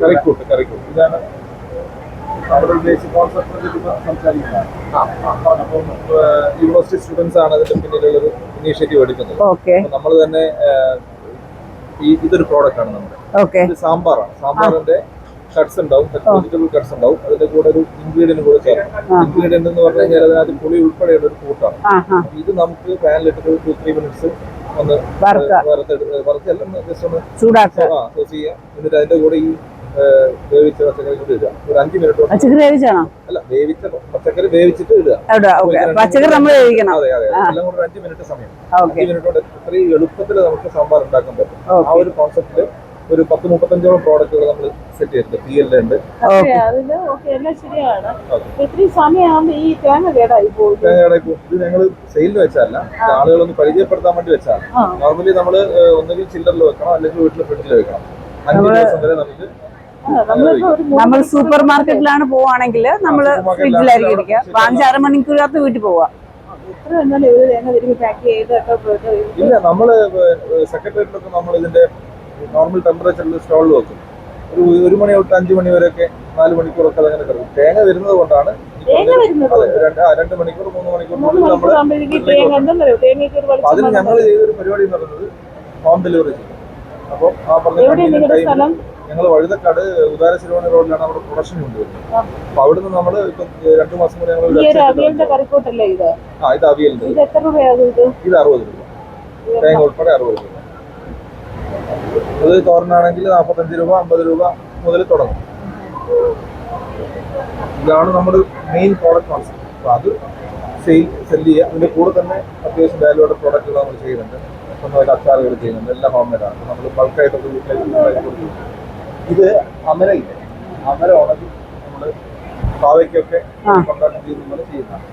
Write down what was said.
കറിക്കൂട്ട് ഇതാണ് നമ്മുടെ basic concept സംസാരിക്കുന്നത്. അപ്പം യൂണിവേഴ്സിറ്റി സ്റ്റുഡൻസ് ആണ് അതിന്റെ പിന്നിലുള്ളൊരു ഇനീഷ്യേറ്റീവ് എടുക്കുന്നത്. നമ്മൾ തന്നെ ഇതൊരു പ്രോഡക്റ്റ് ആണ് നമ്മുടെ. ഇത് സാമ്പാറാണ്. സാമ്പാറിന്റെ കട്ട്സ് ഉണ്ടാവും, വെജിറ്റബിൾ കട്ട്സ് ഉണ്ടാവും. അതിന്റെ കൂടെ ഒരു ഇൻഗ്രീഡിയന്റ് കൂടെ ചേർക്കും. ഇൻഗ്രീഡിയന്റ് എന്ന് പറഞ്ഞു കഴിഞ്ഞാൽ അതിനകത്ത് പുളി ഉൾപ്പെടെയുള്ള ഒരു കൂട്ടാണ്. ഇത് നമുക്ക് പാനിലിട്ട് 2-3 മിനിറ്റ്സ് ഒന്ന് വറുത്തെല്ലാം ജസ്റ്റ് ഒന്ന് സോസ് ചെയ്യാം. എന്നിട്ട് അതിന്റെ കൂടെ ഈ വേവിച്ച പച്ചക്കറി കൂടി ഇടുക. ഒരു 5 മിനിറ്റ് അല്ല, വേവിച്ച പച്ചക്കറി വേവിച്ചിട്ട് ഇടുക. അതെ എല്ലാം കൂടെ 5 മിനിറ്റ് സമയം. 5 മിനിറ്റ് കൊണ്ട് ഇത്രയും എളുപ്പത്തിൽ നമുക്ക് സാമ്പാർ ഉണ്ടാക്കാൻ പറ്റും. ആ ഒരു കോൺസെപ്റ്റില് ഒരു 10-35ഓളം പ്രോഡക്റ്റുകൾ നമ്മൾ സെറ്റ് ചെയ്തിട്ടുണ്ട്. PL ഉണ്ട്. തേങ്ങ കേടായി പോകും. ഇത് ഞങ്ങൾ സെയിലിന് വെച്ചല്ല, ആളുകളൊന്ന് പരിചയപ്പെടുത്താൻ വേണ്ടി വെച്ചാണ്. നോർമലി നമ്മൾ ഒന്നുകിൽ ചില്ലറിൽ വെക്കണം, അല്ലെങ്കിൽ വീട്ടിൽ ഫ്രിഡ്ജിൽ വെക്കണം. 5 ദിവസം വരെ നമുക്ക് നമ്മൾ സൂപ്പർ മാർക്കറ്റിലാണ് പോവാണെങ്കിൽ നമ്മൾ ഫ്രിഡ്ജിലായിരിക്കും ഇരിക്കുക. 5-6 മണിക്കൂറിനകത്ത് വീട്ടിൽ പോവാം. ഇല്ല, നമ്മള് സെക്രട്ടേറിയറ്റിലൊക്കെ നമ്മൾ ഇതിന്റെ നോർമൽ ടെമ്പറേച്ചറിൽ സ്റ്റോളിൽ വെക്കും. ഒരു 1 മണി തൊട്ട് 5 മണി വരെയൊക്കെ 4 മണിക്കൂറൊക്കെ അങ്ങനെ കിടക്കും. തേങ്ങ വരുന്നത് കൊണ്ടാണ് 2 മണിക്കൂർ 3 മണിക്കൂറിനുള്ളിൽ നമ്മൾ. അതിന് ഞങ്ങൾ ചെയ്തൊരു പരിപാടി എന്ന് പറയുന്നത് ഹോം ഡെലിവറി ചെയ്യും. അപ്പം ആ പറഞ്ഞ ഞങ്ങൾ വഴുതക്കാട് ഉദാര ശിരോമണി റോഡിലാണ് നമ്മുടെ പ്രൊഡക്ഷൻ കൊണ്ടുവരുന്നത്. അപ്പൊ അവിടുന്ന് നമ്മൾ ഇപ്പം 2 മാസം കൂടെ ഞങ്ങൾ ഇത് അവിയലിന്റെ ഇത് 60 രൂപ, തേങ്ങ ഉൾപ്പെടെ 60 രൂപ. അത് തോരനാണെങ്കിൽ 45 രൂപ 50 രൂപ മുതൽ തുടങ്ങും. ഇതാണ് നമ്മുടെ മെയിൻ പ്രോഡക്റ്റ് കോൺസെപ്റ്റ്. അപ്പൊ അത് സെല് ചെയ്യുക. അതിന്റെ കൂടെ തന്നെ അത്യാവശ്യം വാല്യൂടെ പ്രോഡക്റ്റുകൾ നമ്മൾ ചെയ്യുന്നുണ്ട്. സ്വന്തമായിട്ട് അച്ചാറുകൾ ചെയ്യുന്നുണ്ട്. എല്ലാം ഹോം മെയ്ഡാണ്. നമ്മൾ ബൾക്കായിട്ടൊക്കെ വീട്ടിലേക്ക്. ഇത് അമരയില്ല, അമര ഉണക്കി നമ്മൾ പാവയ്ക്കൊക്കെ കൊണ്ടാട്ടം ചെയ്ത് നമ്മൾ ചെയ്യുന്നതാണ്.